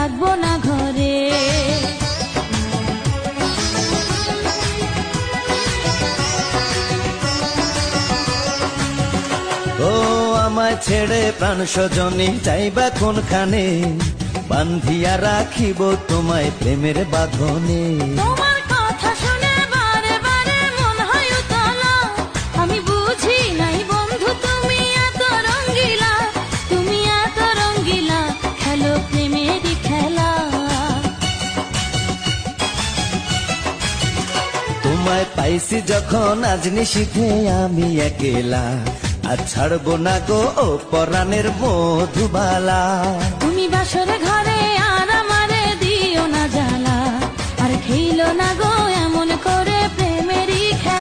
থাকবো না ঘরে। ও আমায় ছেড়ে প্রাণ স্বজনী যাইবা কোনখানে, বান্ধিয়া রাখিব তোমায় প্রেমের বাঁধনে। তোমার কথা শুনে বারে বারে মন হয় উতলা, আমি বুঝি নাই বন্ধু তুমি এত রঙ্গিলা, তুমি এত রঙ্গিলা, খেলো প্রেমেরই খেলা। তোমায় পাইছি যখন আজ নিশীথে আমি একেলা, আর ছাড়বো না গো ও পরাণের মধুবালা। তুমি বাসর ঘরে আর আমারে দিও না জ্বালা, আর খেইলো না গো